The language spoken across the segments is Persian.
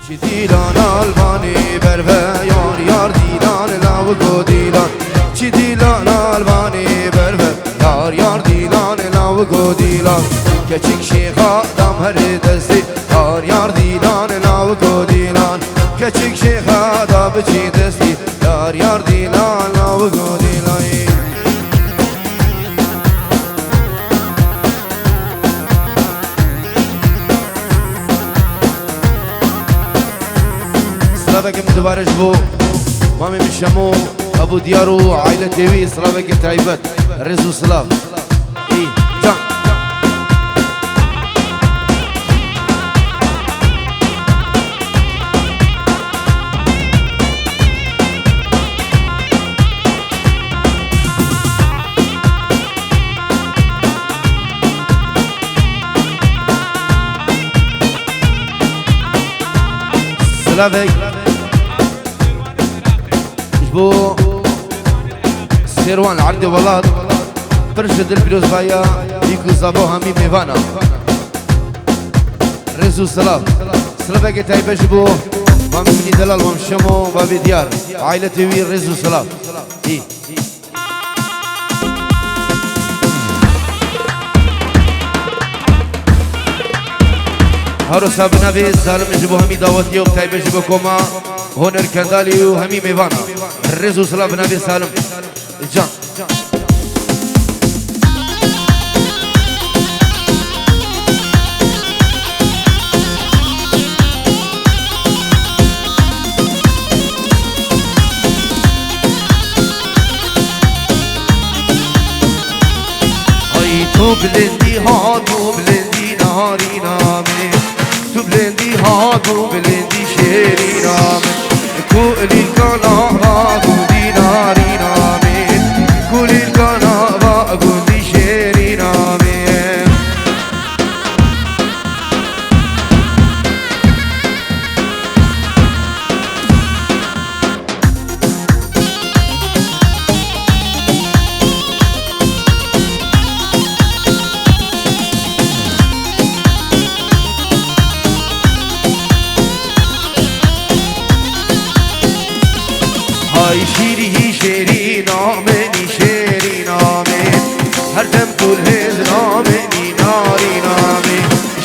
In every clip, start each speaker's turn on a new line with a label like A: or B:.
A: چی دیلان آلبانی بر و یار یار دیلان لاو گو دیلان چی دیلان آلبانی بر و یار یار دیلان لاو گو دیلان کچک شیخ آدم هر دستی یار یار دیلان لاو گو دیلان کچک شیخ آدم بچی دستی یار یار دیلان لاو گو دیلان سلامك مدبارش بو مامي مشمو ابو ديارو عائلة ديوي سلامك تعيبت رزو سلام اي جان سلامك بو سيروان العرض ولاد برشد البيروز بايا يكو زابو همي ميوانا رزو سلام سلامك تايبش بو مامي دلال ومشمو بابي ديار عائلة وي رزو سلام اي هارو صاحب نبي سالم جبو همي دعوتي وبتايبش بو كوما هونر كندالي وهمي ميوانا رزو سلام نبي سالم جان تو بلندی ها تو بلندی نهاری نامه تو بلندی ها تو بلندی شیری نامه کولی کانا با گودی ناری نامه کولی کانا با گودی شیری نامه های شیری شیری نامه نی شیری نامه هر دم طول هز نامه نی ناری نامه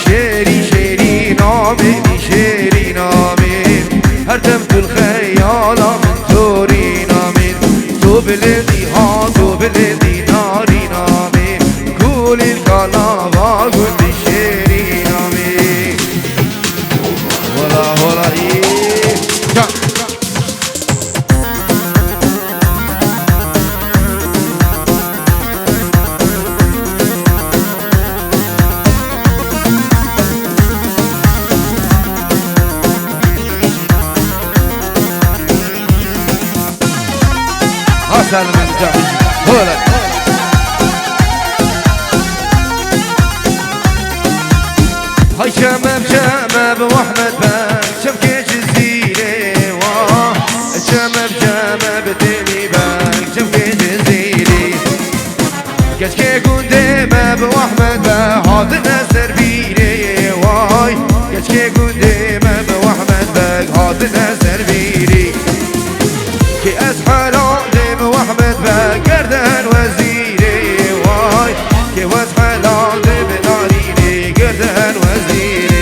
A: شیری شیری نامه نی شیری نامه هر دم طول خیالا من توری نامه تو بلندی ها تو بلندی ناری نامه کولی کالا و گندی شیری نامه ولا ولا ای سلام جان هلا هاي شمب واحمد بك شبكي جزيري واه شمب دني بك شبكي جزيري كشكي قندي مب واحمد بك هذا نسر بيري واي كشكي قندي مب واحمد بك هذا نسر بيري كي اسحل واحمد بقردن وزيري واي كي واسحل عظيم ناريني قردن وزيري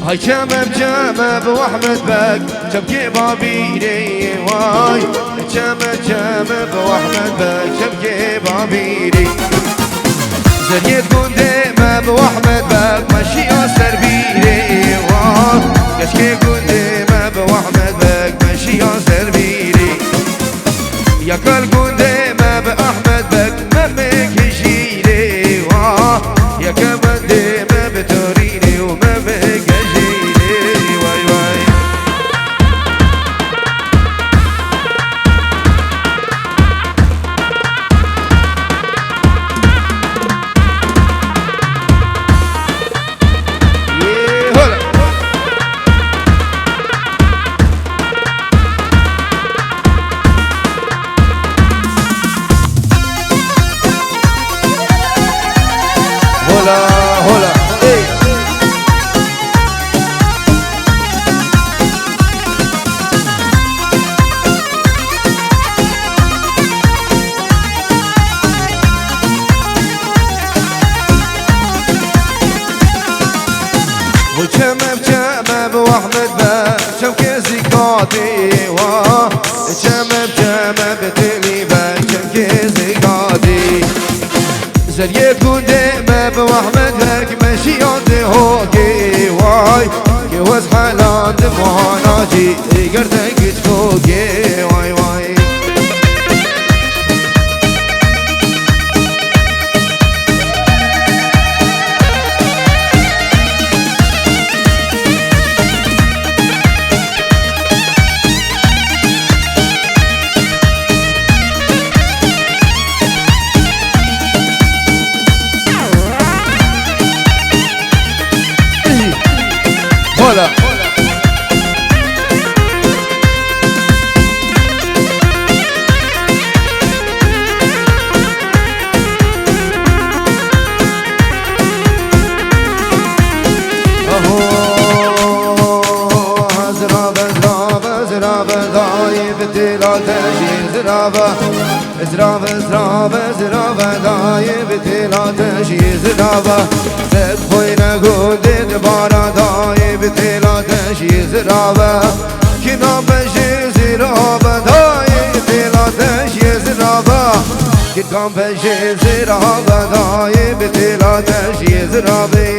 A: هاي جمب واحمد بك شبكي بابيري واي جمب واحمد بك شبكي بابيري زريت قندي مب واحمد بك ماشي ياسر بيري واي كشكي قندي مب واحمد بك ماشي ياسر بيري يا كل قندي مب احمد بك ممك هجيري واي يا كمندي مب توريني وممك وكم بوحمد بكم كيزي قاضي وكم بتلي بكم كيزي قاضي زريه كودي بوحمد بك ماشي ياضي هوكي واي كيوز حالان دمواناجي قردك تفوقي واي واي هلا زرابة دايب تلا تشي زرابة سد خوينا قودي دبارا دايب تلا تشي زرابة كنا بشي زرابة دايب تلا تشي زرابة كنا بشي زرابة دايب تلا تشي زرابة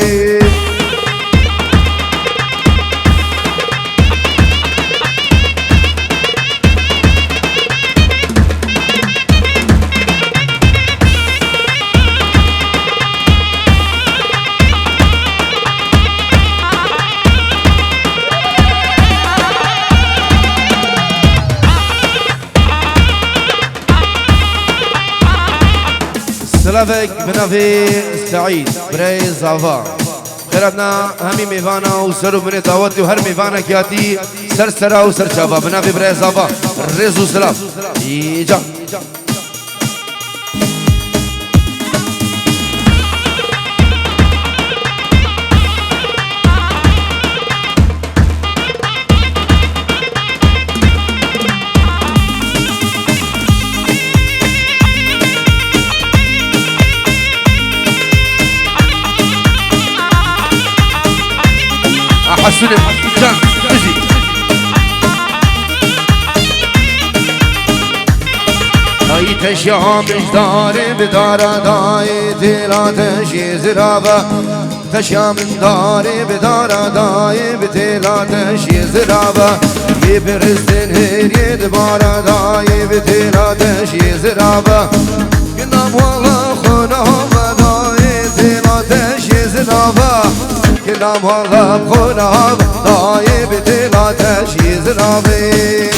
A: سلافك بنافي سعيد بريز زافا خيراتنا همي ميفانا وسرو من دعوتي وهر ميفانا كياتي سر سرا وسر شابا بنافي بريز زافا ريزو سلاف يجا حسوني جان تجي هاي تشيام اجداري بدارا داي تلا تشي زرابة تشيام داري بدارا داي بتلا تشي زرابة يبرزن هيري دبارا داي بتلا تشي زرابة قنام والله خنام داي تلا تشي زرابة كلام والله بخناب دايب تلا تشي زرابي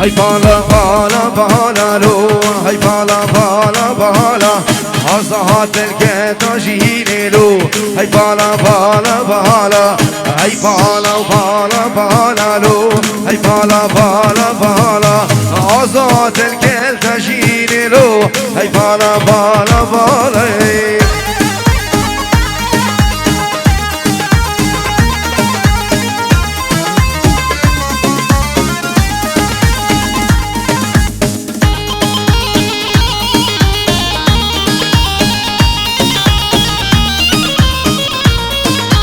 A: هاي بالا بالا بالا لو هاي بالا بالا بالا عصاهات الكتا جيني لو هاي بالا بالا بالا هاي بالا بالا بالا لو هاي بالا بالا بالا عصاهات الكتا جيني لو هاي بالا بالا بالا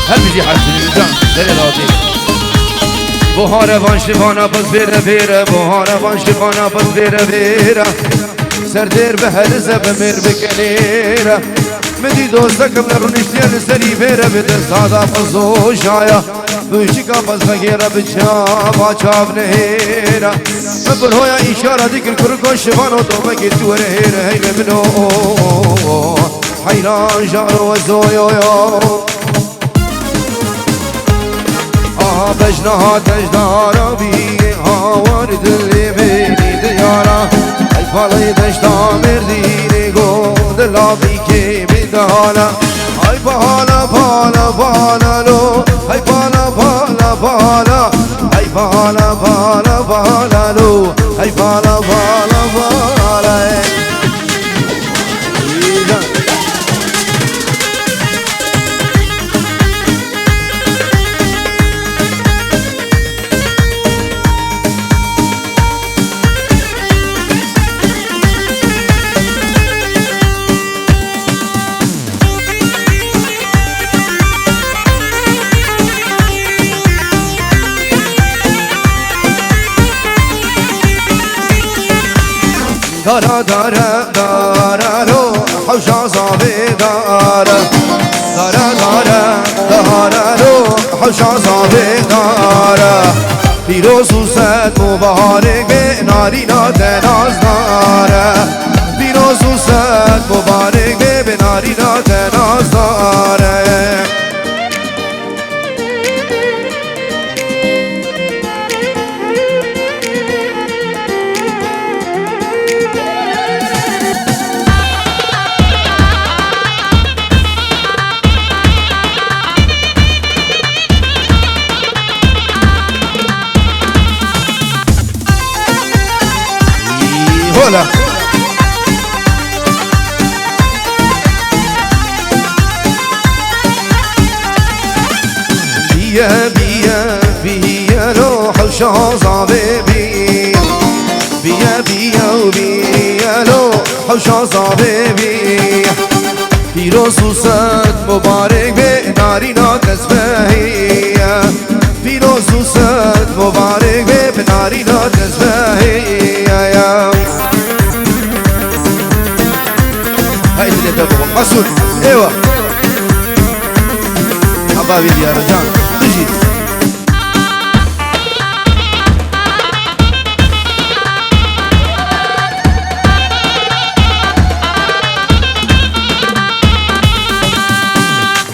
A: هل حسن الجان دلالاتي بهار وان شفانا بس بيرا بيرا بهار وان شفانا بس بيرا بيرا سردير بهل زبمير بكنيرا مدي دوستكم لرونشتيا لسري بيرا بدر سادا فزو شايا دوشكا بس بغيرا بچا چاو نهيرا مبر هويا اشارة ذكر كركو شفانو دوما كتور هير هير منو حيران جارو وزويو يو بجنها تجدارا بيه هاورد اللي بيني ديارا ای بالای دشتا مردینی گو دلا بیکی بدالا ای بالا بالا بالا لو ای بالا بالا بالا ای بالا بالا بالا لو ای بالا بالا بالا دارا دارا دارا رو حوشا صابي دارا دارا دارا دارا رو حوشا صابي دارا پیروز و صد مبارک به نارینا تناز دارا پیروز و صد مبارک به نارینا تناز دارا هلا بيا بيا بيا روح وشاصابي بيا بيا بيا وبيا روح وشاصابي بيا پیروز و صد مبارک به نارینا تسبیحیه پیروز و صد مبارک به نارینا تسبیحیه هاي اللي تبغى مسعود ايوه حبايبي يا رجال تجي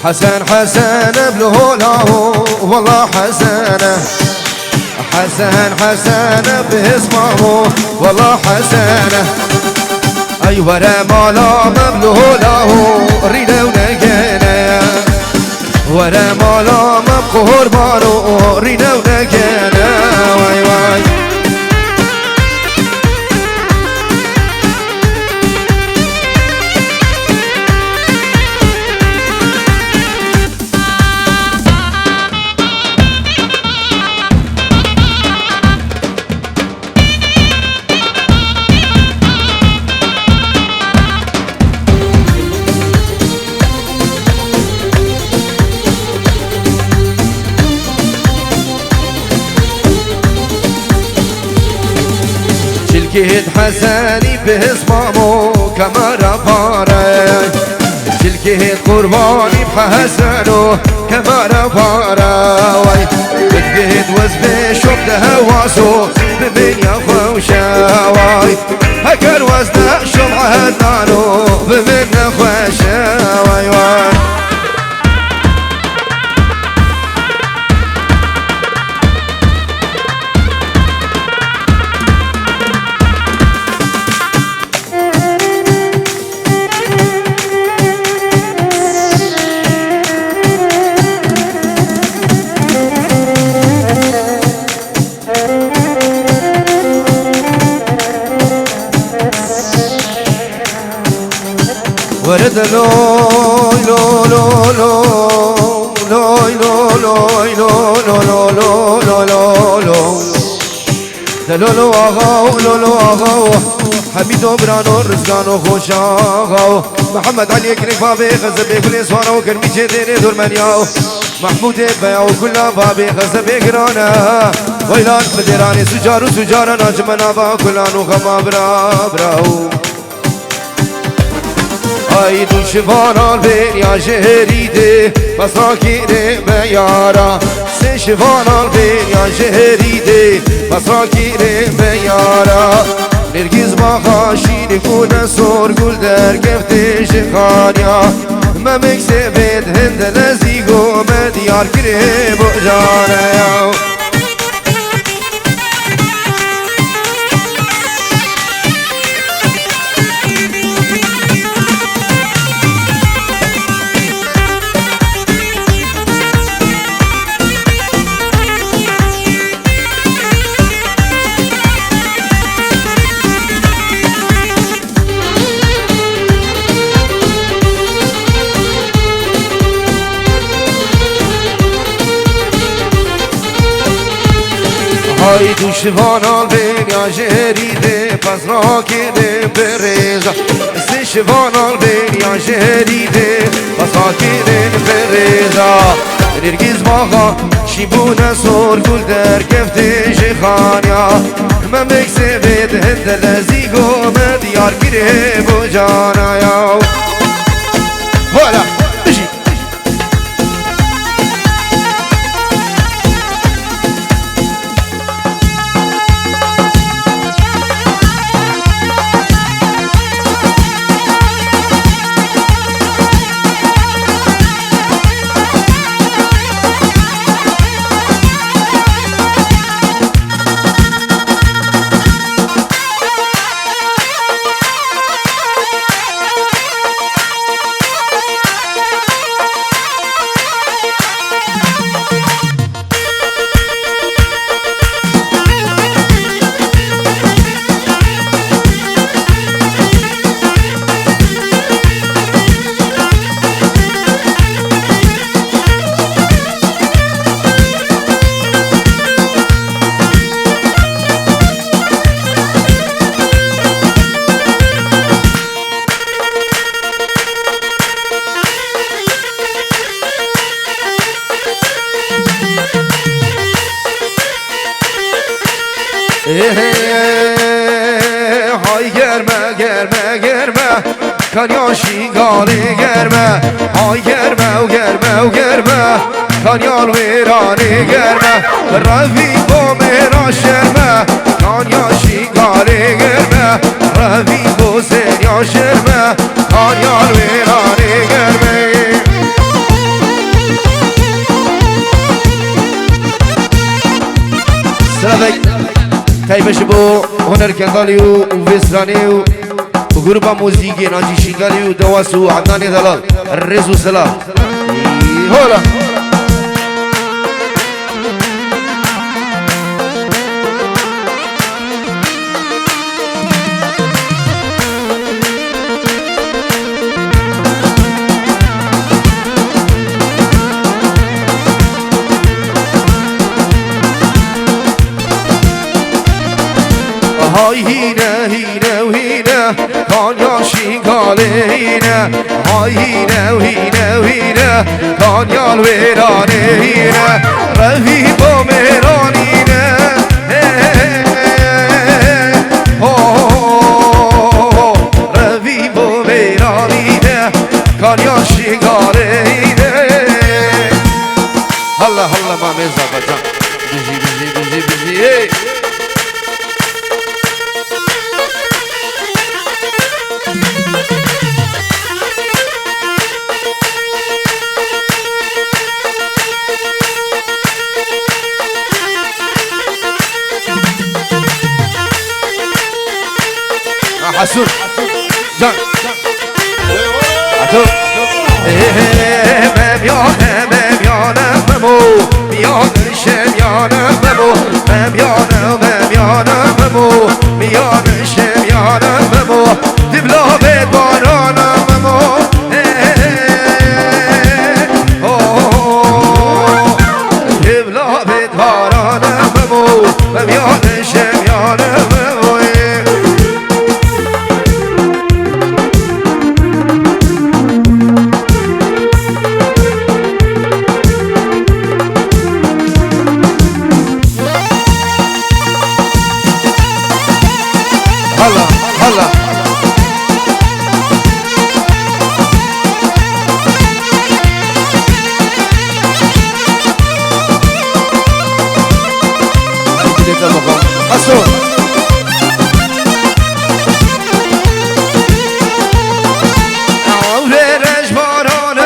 A: حسن حسن بلهوله والله حسنه حسن حسن باسمه والله حسنه ای ورا مالا مبلوله ریده و نگنه ورا مالا مبقربانو ریده و نگنه وای وای شلكيت حساني باسمامو كما رفاري شلكيت قرباني بحسنو كما رفاري بكبيت وزبي شوك هواسو بمن يخوشاوي هكر وزنا شمعه النانو بمن نخوشاوي واي ورد لوي لو لو لو لوي لو لوي لو لو لو لو لو لو دلولو آغاو لولو آغاو حميدو برانو رزقانو خوش آغاو محمد علي كريك بابي غزبي كل اسوانو كرمي جديني دور منياو محمود بياو كلا بابي غزبي قرانا ويلان مديراني سجارو سجارا ناجمنا با كلانو غما برا براو ای دو شوانال بین یا جهریده مساکینه بیارا سه شوانال بین یا جهریده مساکینه بیارا نرگیز با خاشین گونه سر گل در گفته شخانیا ممك سبت هند لزيقو مديار قريب وجانا های دوشوانان بینیا جریده پس را کده برزا سشوانان بینیا جریده پس را کده برزا نرگیز باقا شیبونه سور گل در کفته جخانیا ممک سبت هند لزیگو مدیار گره بو جانایا والا بشی های گرمه گرمه گرمه کنیاشی گالی گرمه های گرمه و گرمه و گرمه کنیال ویرانی گرمه روی با میرا شرمه کنیاشی گالی گرمه روی با سنیا شرمه کنیال ویرانی گرمه سلام كيفاش بو هنر كندالي وفيسراني وغروبا موزيكي ناجي شينغالي ودواسو عدناني دلال الرزو سلام هولا های هینه هینه و هینه کانیاشی گاله هینه های هینه و هینه و هینه کانیال ویرانه هینه روی با میرانینه روی با میرانینه کانیاشی گاله هینه هلا هلا ما میزا بجان بجی بجی بجی بجی حسون جان عطو مميانه مميانه ممو ميان شميانه ممو مميانه مميانه ممو ميان شميانه ممو دبلا بيت بارانه ممو دبلا بيت بارانه ممو مميان شميانه ممو هلا هلا حسون عمر رجباران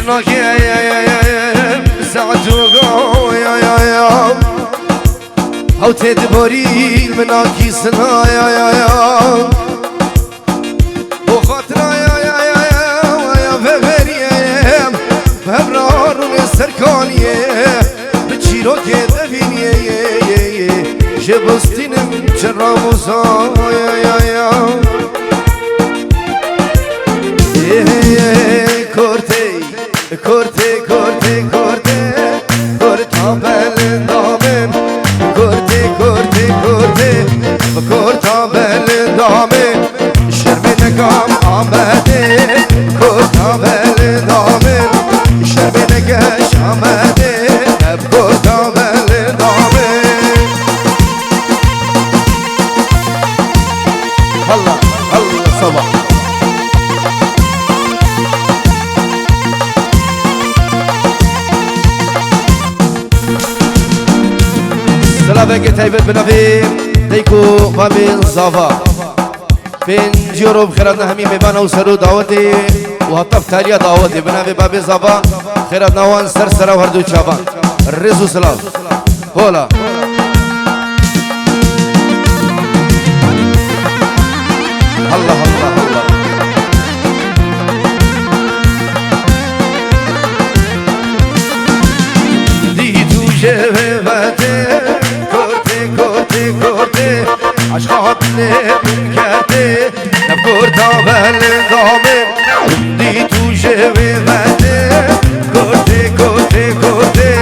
A: ناگیم سعدوگا یا یا یا او تدباری مناکی سنا یا یا یا بخاطر یا یا یا یا ببریم ببرارون سرکانیه بچی رو که دبینیه جبستینم چرا موسا یا یا یا کرده کرده کرده کرده کرده بلندامم کرده کرده کرده کرده بلندامم شرم نگام آمده کرده بلندامم شرم نگش آمده کرده بلندامم الله الله صباح سلامه که تایبت بنویم دیکو بابین زاوا بین جیرو بخیرات نهمی میبان او سرو دعوتی و حطف تالیا دعوتی بنوی بابین زاوا خیرات نوان سر سر و هر دو چابان رزو سلام هولا الله الله الله دی تو جبهته کرده عشقات نمون کرده نبردا بلندامه دی تو جوه مده کرده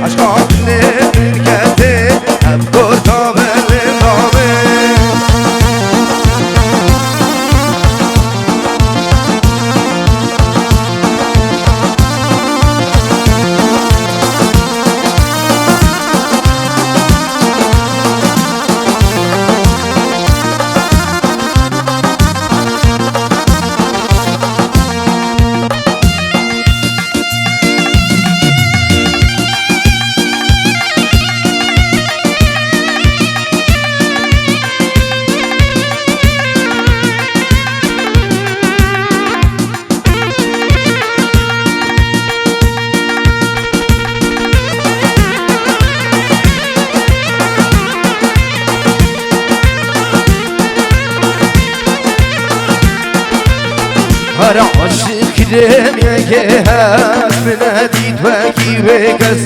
A: عشقات نمون کرده نبردا بلندامه هر عاشق کدم یکی هست بندید وکی وکس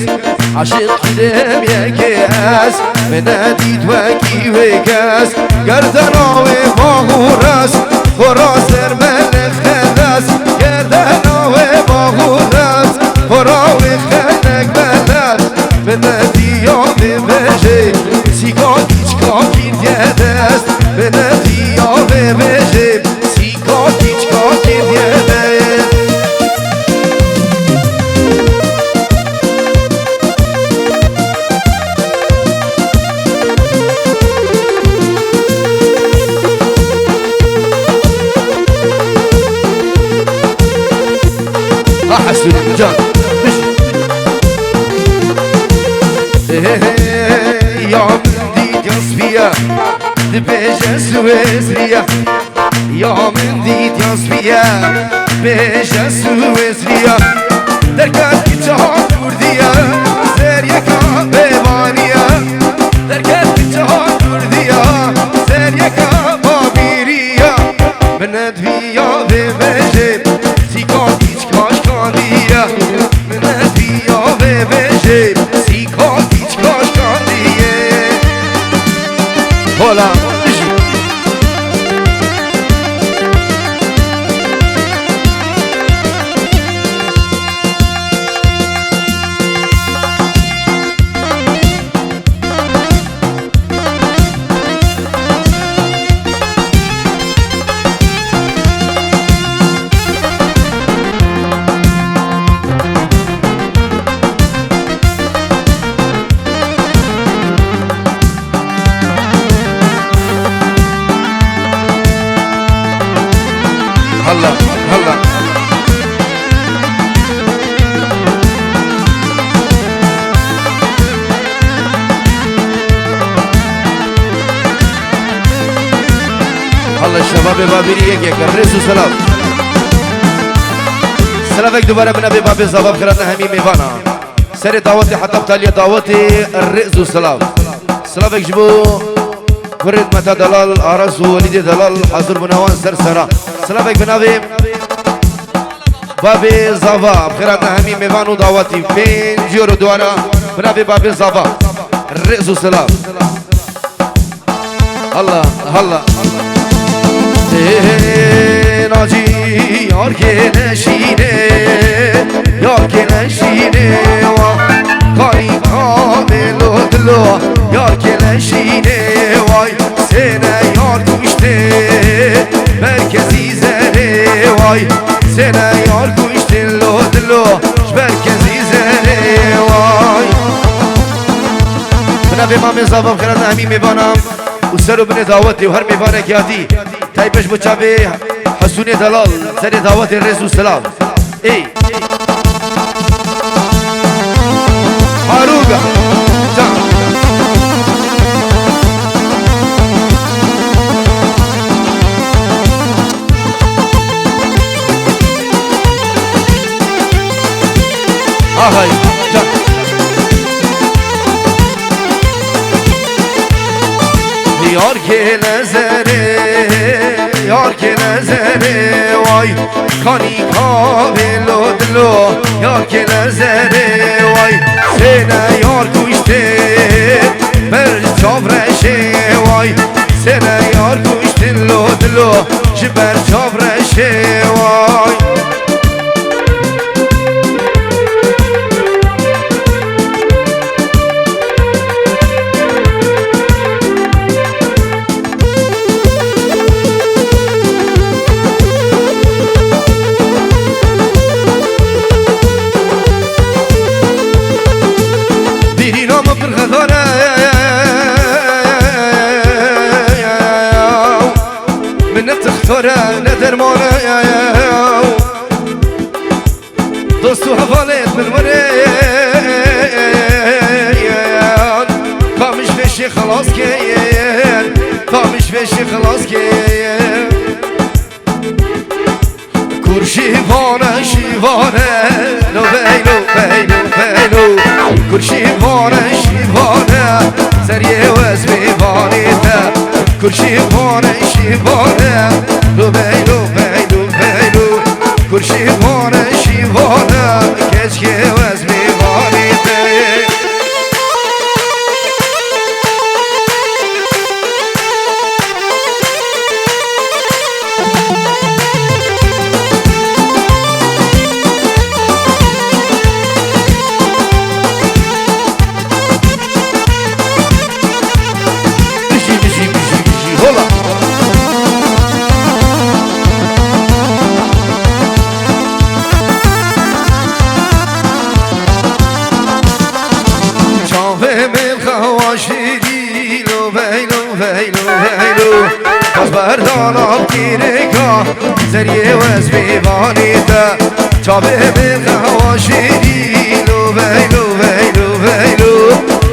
A: عاشق کدم یکی هست بندید وکی وکس گردن آوه باغور است فرازر ملک خدست گردن آوه باغور است فراوه خلق بلد بندی آوه بشه سیگا دیچکا گیر دست بندی آوه بشه سیگا دیچکا حسبي جان يا من دي تصفية بيجا سويسرية يا من دي تصفية بيجا سويسرية دركات كتاب كردية سريا كابيوانية دركات كتاب كردية سريا كابيرية بند فيا بمجيب سيكون من بیا و بشه سیکا هیچ کاش کاندیه حالا هلا هلا هلا الشباب بابيري يك رزو سلام سلافك دوباره بنبي بابي زباب خيراتنا همي ميفانا سري دعوتي حتى بتالي دعوتي الرئز وسلاف سلافك جبو فرد متى دلال عرس ووليدي دلال حضور بنوان سرسرا سلافك بنبي بابي زباب خيراتنا همي ميفانو دعوتي 5 يورو دوارا بنبي بابي زباب الرئز وسلاف الله الله ناجی یار که نشینه یار که نشینه کاری کامل و دلو یار که نشینه وای سنه یار گوشته مرکزی زره وای سنه یار گوشته دلو مرکزی زره وای بنابه ما مزابم خیرات همی میبانم و سر و بن دعوتی و هر میبانه کیاتی تایبش بچاوه حسونی دلال سر دعوت رسول سلام ای حاروگا جان آهای جان یار که نظره یار که نظره وای کانی کامل و دلو یار که نظره وای سنه یار گوشته بر چاورشه وای سنه یار گوشته دلو جبر چاورشه وای ندرمانه دوستو حوالت من وريان قامش فيشي خلاص كيان قامش فيشي خلاص كيان كور شيفانه شيفانه لو بينو بينو بينو كور شيفانه شيفانه سريه وزمي فانيته كور شيفانه شيفانه لو بينو بينو بينو كور شيفانه شيفانه كشكي وزمي فانيته بردانم تیرگاه زریه وز بیوانیده چابه بلغوا شیرینو ویلو ویلو ویلو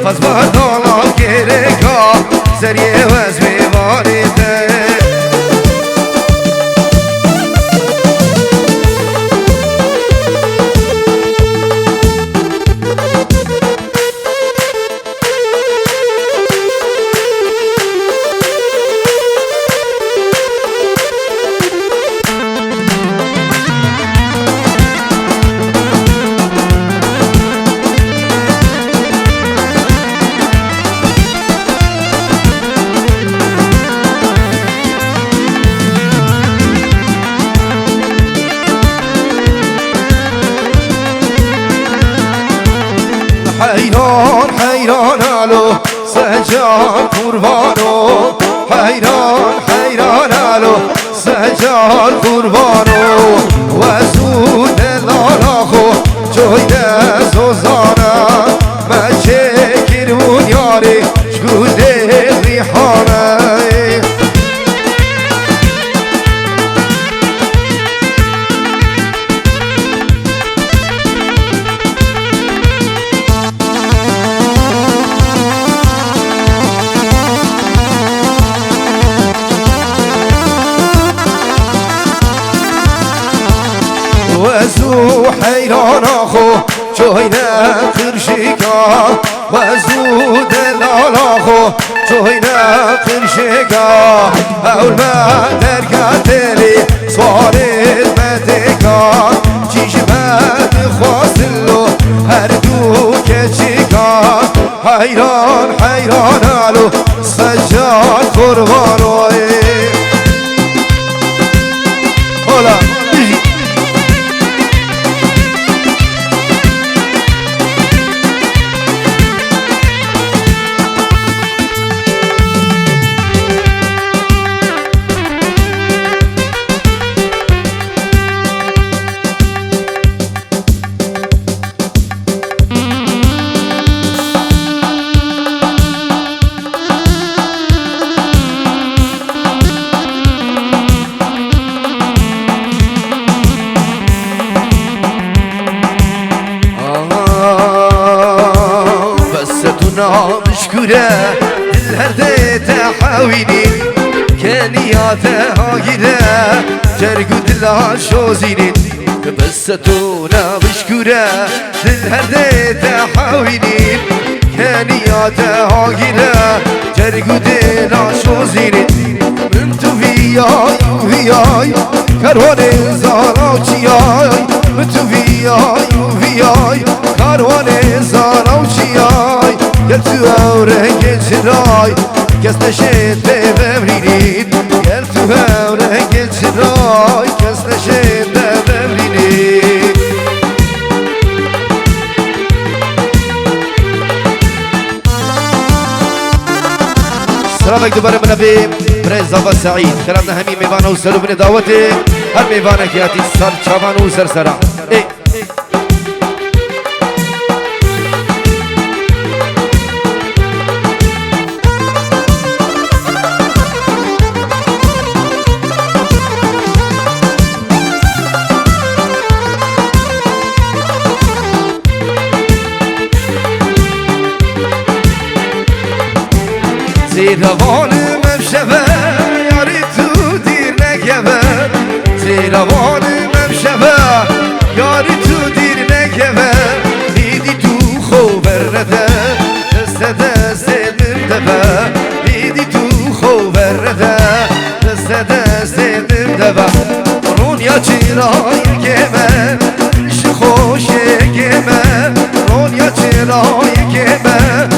A: پس بردانم تیرگاه زریه وز بیوانیده حیران حیران الو سجان قربانو حیران حیران الو سجان قربانو و زود لالاخو جوید زوزانا مچه کرمون یاری شگوده ریحانه لانا خو جوینه خرشیگا و زود لالا خو جوینه خرشیگا اول ما درگاه دلی سوارد مدگا چیش مد خواستلو هر دو کچیگا حیران حیران الو سجاد قربانوی هلا مشكورة الهردة تحاويني كانياتها هاجرة جرقود لها شوزيني بس تونا مشكورة الهردة تحاويني كانياتها هاجرة جرقود لها شوزيني من تو وياي وياي كاروان زاراوچياي من تو وياي وياي كاروان زاراوچياي گل تو رنگ چرای کس نشد ببرینید گل تو رنگ چرای کس نشد ببرینید سلامك دوباره من به برزاوا سعید خیرم همین میوانه و سلو بن دعوته هر میوانه که آتی سر چوان و سر سرا زیروانم امشبه یاری تو دیر نگبه زیروانم امشبه یاری تو دیر نگبه دیدی تو خوبرده دست دست دمدبه دیدی تو خوبرده دست دست دمدبه رونیا چرای گمه ش خوش گمه رونیا چرای گمه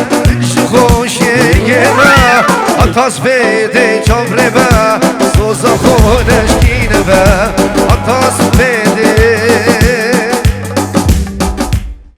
A: ش خوش گمه تاس بده چاوره و سوزا خودش گینه و